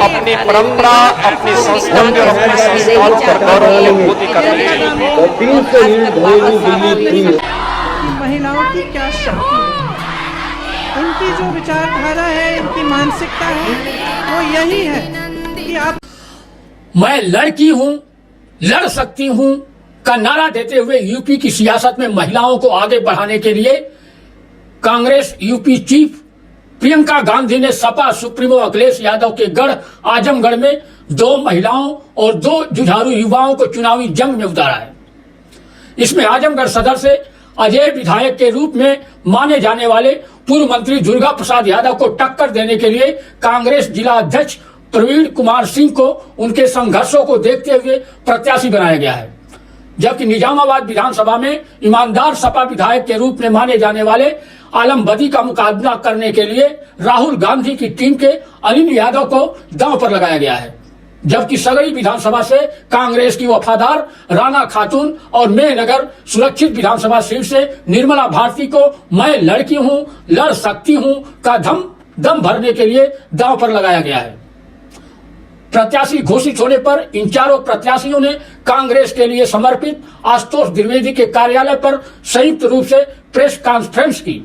अपनी परंपरा, अपनी संस्कृति और अपने संस्कारों पर गौरव की अनुभूति करनी चाहिए। महिलाओं की क्या शक्ति है, इनकी जो विचारधारा है, इनकी मानसिकता है, वो यही है कि आप मैं लड़की हूं, लड़ सकती हूं का नारा देते हुए यूपी की सियासत में महिलाओं को आगे बढ़ाने के लिए कांग्रेस यूपी चीफ प्रियंका गांधी ने सपा सुप्रीमो अखिलेश यादव के गढ़ आजमगढ़ में 2 महिलाओं और 2 जुझारू युवाओं को चुनावी जंग में उतारा है। इसमें आजमगढ़ सदर से अजय विधायक के रूप में माने जाने वाले पूर्व मंत्री दुर्गा प्रसाद यादव को टक्कर देने के लिए कांग्रेस जिला अध्यक्ष प्रवीण कुमार सिंह को उनके संघर्षों को देखते हुए प्रत्याशी बनाया गया है, जबकि निजामाबाद विधानसभा में ईमानदार सपा विधायक के रूप में माने जाने वाले आलम बदी का मुकाबला करने के लिए राहुल गांधी की टीम के अनिल यादव को दांव पर लगाया गया है, जबकि सगरी विधानसभा से कांग्रेस की वफादार राणा खातून और मेहनगर सुरक्षित विधानसभा सीट से निर्मला भारती को मैं लड़की हूं, लड़ सकती हूं का दम भरने के लिए दांव पर लगाया गया है। प्रत्याशी घोषित होने पर इन चारों प्रत्याशियों ने कांग्रेस के लिए समर्पित आशुतोष द्विवेदी के कार्यालय पर संयुक्त रूप से प्रेस कॉन्फ्रेंस की।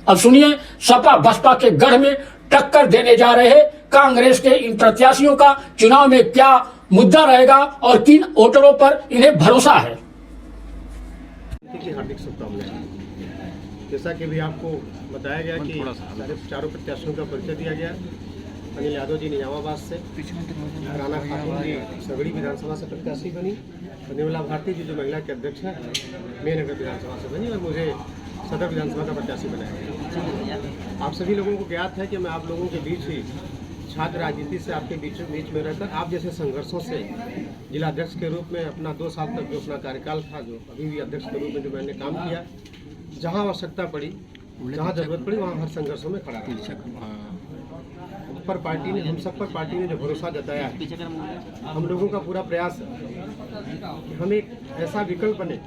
अब सुनिए सपा बसपा के गढ़ में टक्कर देने जा रहे कांग्रेस के इन प्रत्याशियों का चुनाव में क्या मुद्दा रहेगा और किन वोटरों पर इन्हें भरोसा है। हार्दिक शुभकामनाएं। जैसा कि भी आपको बताया गया कि चारों प्रत्याशियों का परिचय दिया गया। अनिल यादव जी निजामाबाद से, राणा खातून जी सगड़ी विधानसभा से प्रत्याशी बनी, निर्मला भारती जी जो महिला के अध्यक्ष हैं मेहनगर विधानसभा से बनी और मुझे सदर विधानसभा का प्रत्याशी बनाया गया। आप सभी लोगों को ज्ञात है कि मैं आप लोगों के बीच ही छात्र राजनीति से आपके बीच में रहकर आप जैसे संघर्षों से जिला अध्यक्ष के रूप में अपना 2 साल तक जो अपना कार्यकाल था, जो अभी भी अध्यक्ष के रूप में जो मैंने काम किया, जहाँ आवश्यकता पड़ी, जहाँ जरूरत पड़ी, वहाँ हर संघर्षों में खड़ा रहा। पर पार्टी ने, हम सब पर पार्टी ने जो भरोसा जताया है, हम लोगों का पूरा प्रयास है कि हम एक ऐसा विकल्प बने,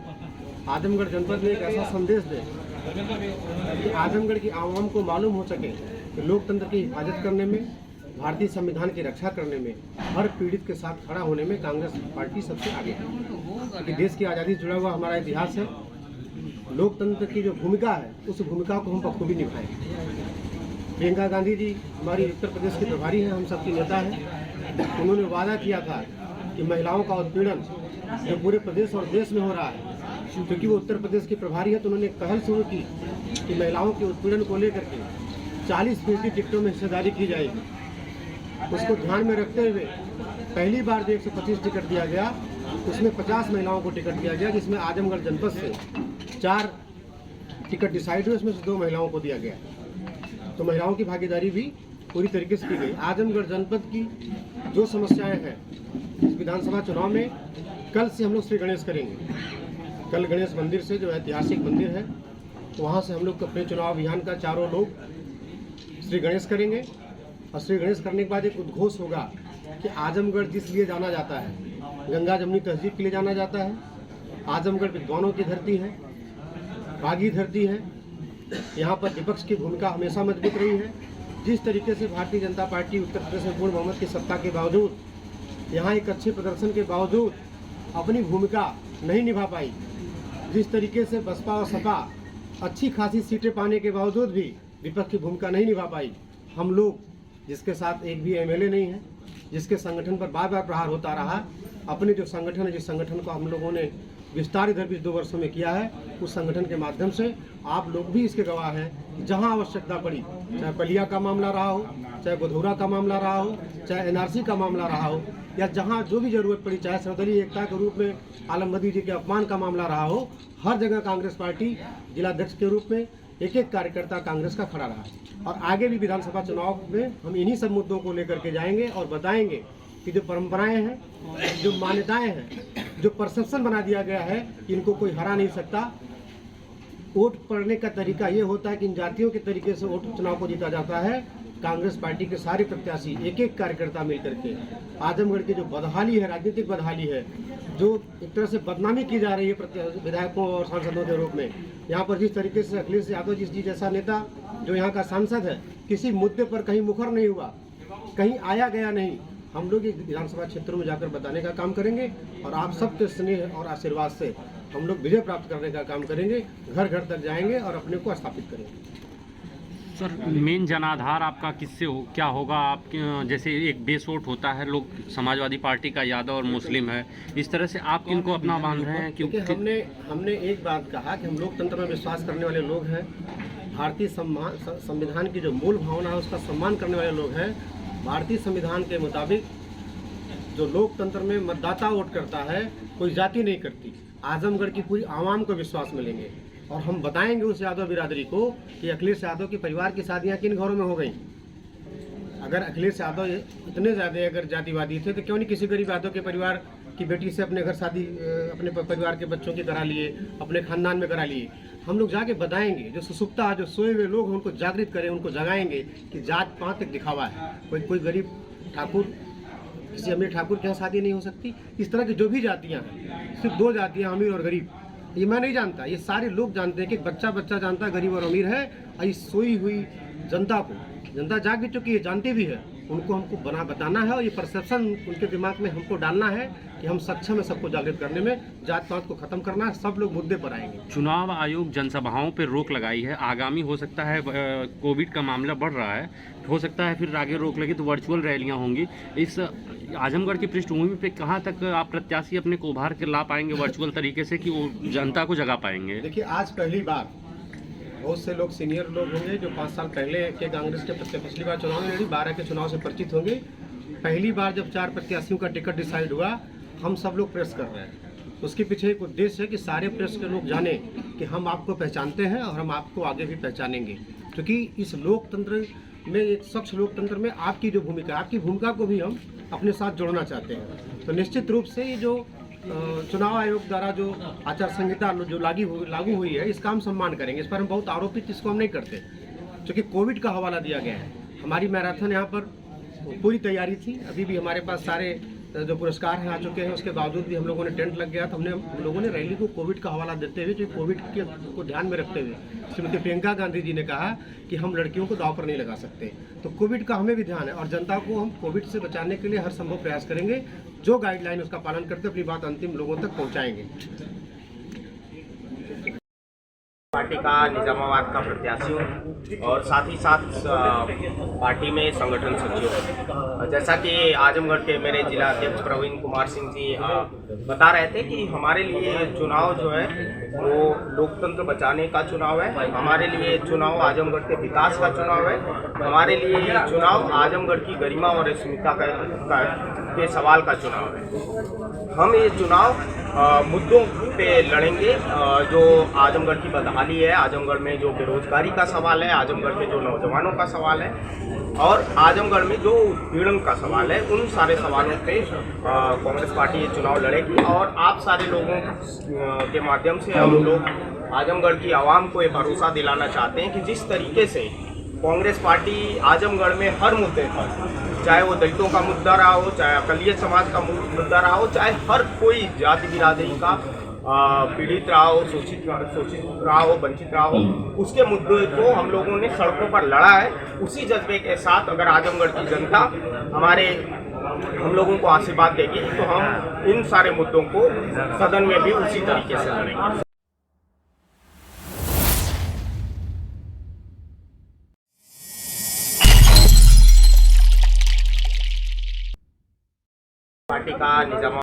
आजमगढ़ जनपद में एक ऐसा संदेश दें कि आजमगढ़ की आवाम को मालूम हो सके कि लोकतंत्र की हिफाजत करने में, भारतीय संविधान की रक्षा करने में, हर पीड़ित के साथ खड़ा होने में कांग्रेस पार्टी सबसे आगे है। कि देश की आज़ादी से जुड़ा हुआ हमारा इतिहास है, लोकतंत्र की जो भूमिका है उस भूमिका को हम बखूबी निभाएं। प्रियंका गांधी जी हमारी उत्तर प्रदेश की प्रभारी हैं, हम सबकी नेता हैं। उन्होंने वादा किया था कि महिलाओं का उत्पीड़न जो पूरे प्रदेश और देश में हो रहा है, क्योंकि वो उत्तर प्रदेश की प्रभारी है, तो उन्होंने पहल शुरू की कि महिलाओं के उत्पीड़न को लेकर के 40% टिकटों में हिस्सेदारी की जाएगी। उसको ध्यान में रखते हुए पहली बार जो 125 टिकट दिया गया, उसमें 50 महिलाओं को टिकट दिया गया, जिसमें आजमगढ़ जनपद से 4 टिकट डिसाइड हुए, उसमें से 2 महिलाओं को दिया गया। तो महिलाओं की भागीदारी भी पूरी तरीके से की गई। आजमगढ़ जनपद की जो समस्याएं हैं इस विधानसभा चुनाव में, कल से हम लोग श्री गणेश करेंगे। कल गणेश मंदिर से, जो ऐतिहासिक मंदिर है, वहाँ से हम लोग अपने चुनाव अभियान का चारों लोग श्री गणेश करेंगे। और श्री गणेश करने के बाद एक उद्घोष होगा कि आजमगढ़ जिस लिए जाना जाता है, गंगा जमुनी तहजीब के लिए जाना जाता है, आजमगढ़ विद्वानों की धरती है, बागी धरती है, यहाँ पर विपक्ष की भूमिका हमेशा मजबूत रही है। जिस तरीके से भारतीय जनता पार्टी उत्तर प्रदेश में पूर्ण बहुमत की सत्ता के बावजूद, यहाँ एक अच्छे प्रदर्शन के बावजूद अपनी भूमिका नहीं निभा पाई, जिस तरीके से बसपा और सपा अच्छी खासी सीटें पाने के बावजूद भी विपक्ष की भूमिका नहीं निभा पाई, हम लोग जिसके साथ एक भी एमएलए नहीं है, जिसके संगठन पर बार बार प्रहार होता रहा, अपने जो संगठन है, जिस संगठन को हम लोगों ने विस्तार इधर भी 2 वर्षों में किया है, उस संगठन के माध्यम से आप लोग भी इसके गवाह हैं। जहां आवश्यकता पड़ी, चाहे बलिया का मामला रहा हो, चाहे गोधौरा का मामला रहा हो, चाहे एनआरसी का मामला रहा हो, या जहां जो भी जरूरत पड़ी, चाहे सर्वदलीय एकता के रूप में आलम बदी जी के अपमान का मामला रहा हो, हर जगह कांग्रेस पार्टी जिलाध्यक्ष के रूप में एक कार्यकर्ता कांग्रेस का खड़ा रहा है। और आगे भी विधानसभा चुनाव में हम इन्हीं सब मुद्दों को लेकर के जाएंगे और बताएंगे कि जो परंपराएं हैं, जो मान्यताएं हैं, जो परसेप्शन बना दिया गया है कि इनको कोई हरा नहीं सकता। वोट पड़ने का तरीका ये होता है कि इन जातियों के तरीके से वोट चुनाव को जीता जाता है। कांग्रेस पार्टी के सारे प्रत्याशी, एक कार्यकर्ता मिलकर के आजमगढ़ की जो बदहाली है, राजनीतिक बदहाली है, जो एक तरह से बदनामी की जा रही है विधायकों और सांसदों के रूप में, यहाँ पर जिस तरीके से अखिलेश यादव जी जैसा नेता जो यहाँ का सांसद है, किसी मुद्दे पर कहीं मुखर नहीं हुआ, कहीं आया गया नहीं। हम लोग विधानसभा क्षेत्रों में जाकर बताने का काम करेंगे और आप सबके स्नेह और आशीर्वाद से हम लोग विजय प्राप्त करने का काम करेंगे। घर घर तक जाएंगे और अपने को स्थापित करेंगे। सर, मेन जनाधार आपका किससे क्या होगा? आप जैसे एक बेस वोट होता है, लोग समाजवादी पार्टी का यादव और मुस्लिम है, इस तरह से आप किनको अपना मान रहे हैं? क्योंकि हमने एक बात कहा कि हम लोकतंत्र में विश्वास करने वाले लोग हैं, भारतीय संविधान की जो मूल भावना है उसका सम्मान करने वाले लोग हैं। भारतीय संविधान के मुताबिक जो लोकतंत्र में मतदाता वोट करता है, कोई जाति नहीं करती। आजमगढ़ की पूरी आवाम को विश्वास मिलेंगे और हम बताएंगे उस यादव बिरादरी को कि अखिलेश यादव के परिवार की शादियां किन घरों में हो गई। अगर अखिलेश यादव इतने ज़्यादा अगर जातिवादी थे तो क्यों नहीं किसी गरीब यादव के परिवार की बेटी से अपने घर शादी अपने परिवार के बच्चों की करा लिए, अपने खानदान में करा लिए। हम लोग जाके बताएंगे, जो सुसुप्ता जो सोए हुए लोग हैं उनको जागृत करें, उनको जगाएंगे कि जात पात एक दिखावा है। कोई गरीब ठाकुर किसी अमीर ठाकुर के यहाँ शादी नहीं हो सकती। इस तरह की जो भी जातियाँ हैं, सिर्फ दो जातियाँ, अमीर और गरीब, ये मैं नहीं जानता, ये सारे लोग जानते हैं कि बच्चा जानता है गरीब और अमीर है। और इस सोई हुई जनता को, जनता जाग भी चुकी है, जानती भी है, उनको हमको बताना है और ये परसेप्शन उनके दिमाग में हमको डालना है कि हम सक्षम है सबको जागृत करने में, जात पात को खत्म करना है। सब लोग मुद्दे पर आएंगे। चुनाव आयोग जनसभाओं पर रोक लगाई है, आगामी हो सकता है कोविड का मामला बढ़ रहा है, हो सकता है फिर आगे रोक लगे तो वर्चुअल रैलियां होंगी। इस आजमगढ़ की पृष्ठभूमि पे कहाँ तक आप प्रत्याशी अपने को उभार के ला पाएंगे वर्चुअल तरीके से कि वो जनता को जगा पाएंगे? देखिए, आज पहली बार बहुत से लोग सीनियर लोग होंगे जो 5 साल पहले के कांग्रेस के पिछली बार चुनाव में लड़ी, 12 के चुनाव से परिचित होंगे। पहली बार जब 4 प्रत्याशियों का टिकट डिसाइड हुआ, हम सब लोग प्रेस कर रहे हैं। उसके पीछे एक उद्देश्य है कि सारे प्रेस के लोग जाने कि हम आपको पहचानते हैं और हम आपको आगे भी पहचानेंगे। क्योंकि इस लोकतंत्र में, एक स्वच्छ लोकतंत्र में आपकी जो भूमिका है, आपकी भूमिका को भी हम अपने साथ जोड़ना चाहते हैं। तो निश्चित रूप से ये जो चुनाव आयोग द्वारा जो आचार संहिता जो लागू हुई है, इसका हम सम्मान करेंगे। इस पर हम बहुत आरोपित इसको हम नहीं करते, क्योंकि कोविड का हवाला दिया गया है। हमारी मैराथन यहाँ पर पूरी तैयारी थी, अभी भी हमारे पास सारे जो पुरस्कार हैं आ चुके हैं। उसके बावजूद भी हम लोगों ने टेंट लग गया था, हम लोगों ने रैली को कोविड का हवाला देते हुए, जो कोविड के को ध्यान में रखते हुए श्रीमती प्रियंका गांधी जी ने कहा कि हम लड़कियों को दांव पर नहीं लगा सकते। तो कोविड का हमें भी ध्यान है और जनता को हम कोविड से बचाने के लिए हर संभव प्रयास करेंगे। जो गाइडलाइन उसका पालन करते अपनी बात अंतिम लोगों तक पहुँचाएंगे। पार्टी का निजामाबाद का प्रत्याशी हूँ और साथ ही साथ पार्टी में संगठन सचिव हूँ। जैसा कि आजमगढ़ के मेरे जिला अध्यक्ष प्रवीण कुमार सिंह जी बता रहे थे कि हमारे लिए चुनाव जो है वो लोकतंत्र बचाने का चुनाव है, हमारे लिए चुनाव आजमगढ़ के विकास का चुनाव है, हमारे लिए चुनाव आजमगढ़ की गरिमा और अस्मिता के सवाल का चुनाव है। हम ये चुनाव मुद्दों पे लड़ेंगे, जो आजमगढ़ की बदहाली है, आजमगढ़ में जो बेरोजगारी का सवाल है, आजमगढ़ में जो नौजवानों का सवाल है और आजमगढ़ में जो उत्पीड़न का सवाल है, उन सारे सवालों पे कांग्रेस पार्टी ये चुनाव लड़ेगी। और आप सारे लोगों के माध्यम से हम लोग आजमगढ़ की आवाम को ये भरोसा दिलाना चाहते हैं कि जिस तरीके से कांग्रेस पार्टी आजमगढ़ में हर मुद्दे पर, चाहे वो दलितों का मुद्दा रहा हो, चाहे अकलियत समाज का मुद्दा रहा हो, चाहे हर कोई जाति बिरादरी का पीड़ित रहा हो, शोषित रहा हो, वंचित रहा हो, उसके मुद्दे को हम लोगों ने सड़कों पर लड़ा है। उसी जज्बे के साथ अगर आजमगढ़ की जनता हम लोगों को आशीर्वाद देगी तो हम इन सारे मुद्दों को सदन में भी उसी तरीके से लड़ेंगे। पार्टी का निजामा